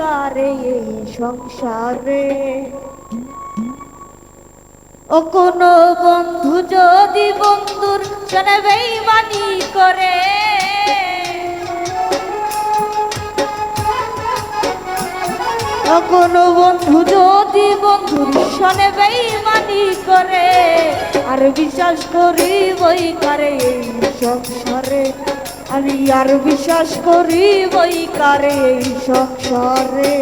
কারে এই সংসারে। ও কোনো বন্ধু যদি বন্ধুর সনে বেঈমানি করে, ও কোনো বন্ধু যদি বন্ধুর সনে বেঈমানি করে, আর বিশ্বাস করি বই কারে এই সংসারে, আমি আর বিশ্বাস করি বই কারে এই সংসারে।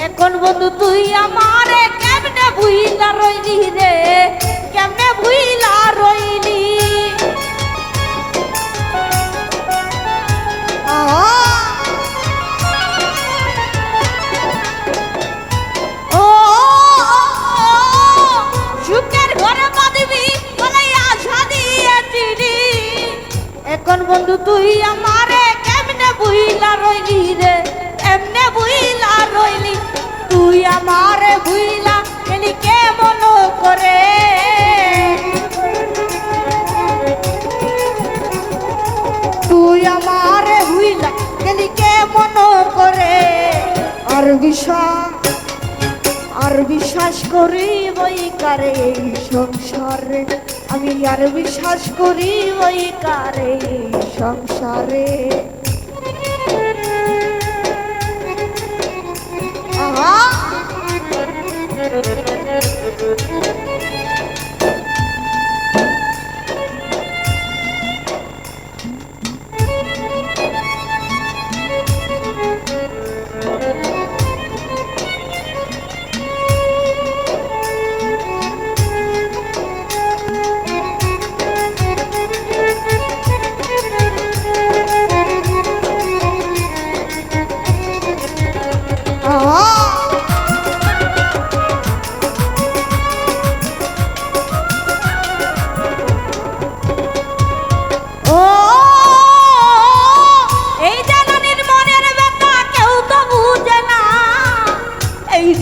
এখন বন্ধু তুই আমারে কেমনে ভুইলা রইলি রে, কেমনে ভুইলা রইলি। ও সুখের ঘরে বাঁধবি বলে আশা দিয়েছিলি, এখন বন্ধু তুই আমারে কেমনে ভুইলা রইলি রে, এমনে ভুইলা রইলি। তুই আমারে ভুইলা গেলি কেমন করে, তুই আমারে ভুইলা গেলি কেমন করে। আর বিশ্বাস করি বই কারে এই সংসারে, আমি আর বিশ্বাস করি বই কারে এই সংসারে।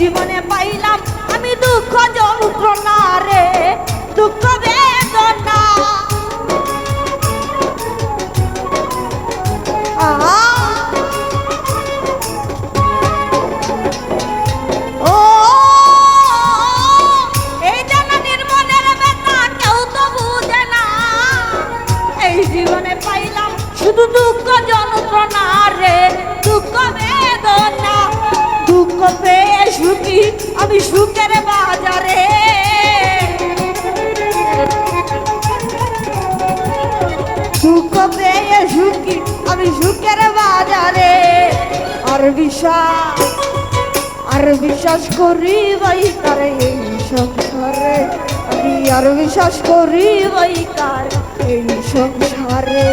জীবনে পাইলাম আমি দুঃখ যন্ত্রণা রে, দুঃখ বেদনা। ও এই জানানির মনের ব্যথা কেউ তো বুঝে না, এই জীবনে পাইলাম শুধু দুঃখ যন্ত্রণা রে, দুঃখ বেদনা। দুঃখ পেয়ে সুখী আমি সুখের বাজারে, দুঃখ পেয়ে সুখী আমি সুখের বাজারে। আর বিশ্বাস করি বই কারে এই সংসারে, আমি আর বিশ্বাস করি বই কার এই সংসারে।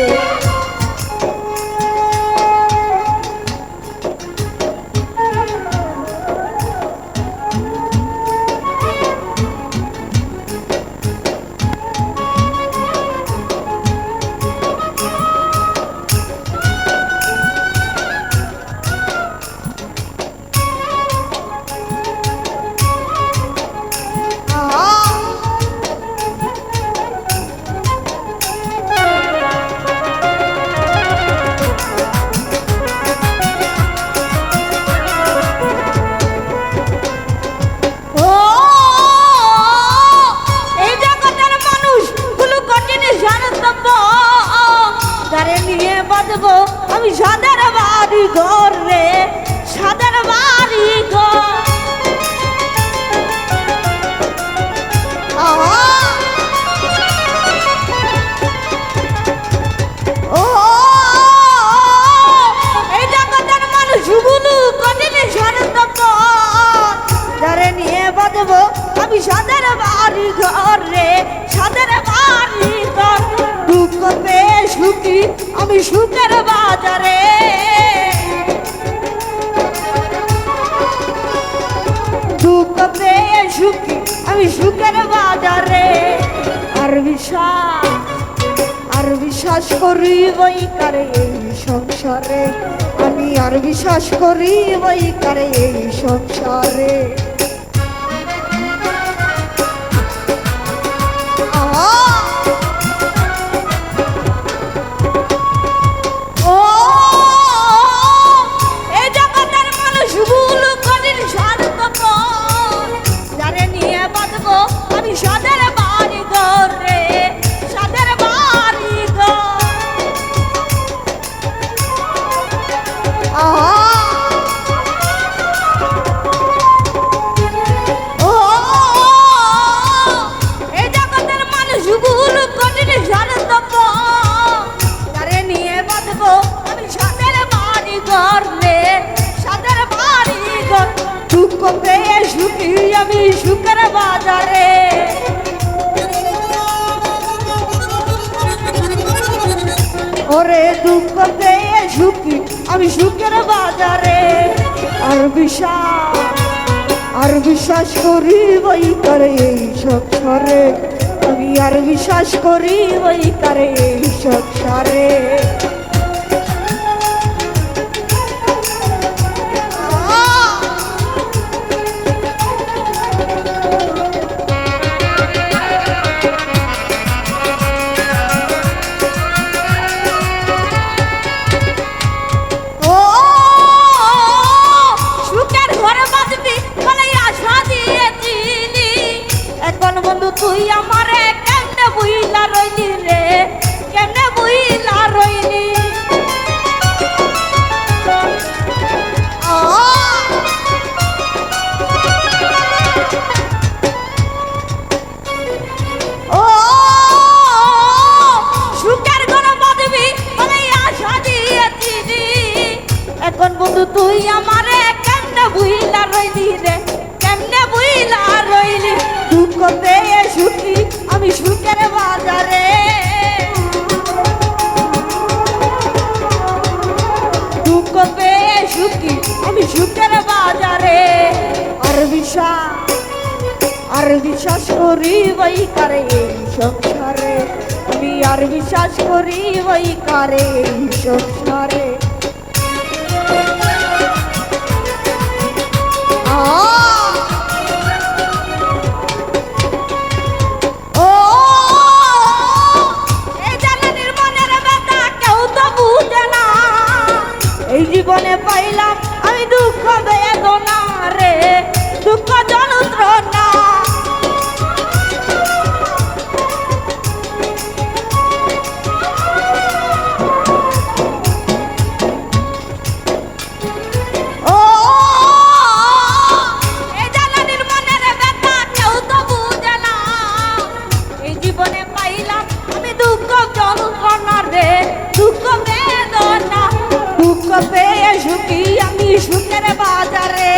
আমি সাদের বাড়ি ঘর রে, সাদের বাড়ি ঘর। ও এই জগতের মানুষ গুলো কঠিন স্বার্থপর, যারে নিয়ে বাঁধবো আমি সাদের বাড়ি ঘর রে, সাদের বাড়ি ঘর। দুঃখ পেয়ে সুখী আমি সুখের বাজারে, দুঃখ পেয়ে সুখী আমি সুখের বাজারে। আর বিশ্বাস করি বই করে এই সংসারে, আমি আর বিশ্বাস করি বই করে এই সংসারে। আমি সুখের বাজারে, ওরে দুঃখ পেয়ে সুখী আমি সুখের বাজারে। আর বিশ্বাস করি বই করে এই সংসারে, আমি আর বিশ্বাস করি বই করে এই সংসারে। তুই আমারে কেমনে বুইলা রইলি রে, কেমনে বুইলা রইলি। ও সুখের ঘর বাঁধবি বলে আশা দিয়েছিলি, এখন বন্ধু তুই আমারে কেমনে বুইলা রইলি রে, কেমনে বুইলা রইলি। দুঃখ পেয়ে সুখী আমি সুখের বাজারে, দুঃখ পেয়ে সুখী আমি সুখের বাজারে। আর বিশ্বাস করি বই করে এই সংসারে, আমি আর বিশ্বাস করি বই করে এই সংসারে। জীবনে পাইলাম আমি দুঃখ বেদনা রে, দুঃখ যন্ত্রণা। ও এই জানানির মনের ব্যথা কেউ তো বুঝে না, এই জীবনে পাইলাম আমি দুঃখ যন্ত্রণা রে, দুঃখ বেদনা। দুঃখ পেয়ে সুখী আমি সুখের বাজারে,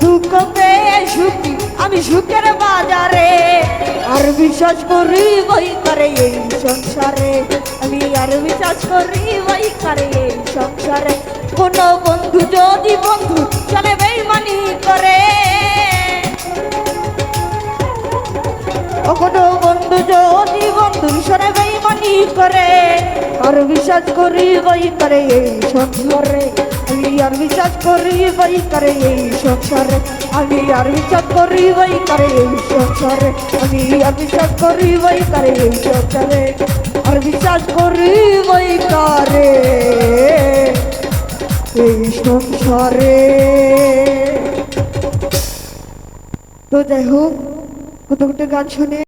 দুঃখ পেয়ে সুখী আমি সুখের বাজারে। আর বিশ্বাস করি বই করে এই সংসারে, আমি আর বিশ্বাস করি বই করে এই সংসারে। কোনো বন্ধু যদি বন্ধু চলে বেইমানি করে, কোনো বন্ধু যদি বন্ধুর সরে বেইমানি করে, আর বিশ্বাস করি বই করে এই সংসারে, আমি আর বিশ্বাস করি বই করে এই সংসারে, আমি আর বিশ্বাস করি বই করে এই সংসারে, আমি আর বিশ্বাস করি বই করে এই সংসারে, আর বিশ্বাস করি বই করে এই সংসারে। তো যাই হোক, কত গান শুনে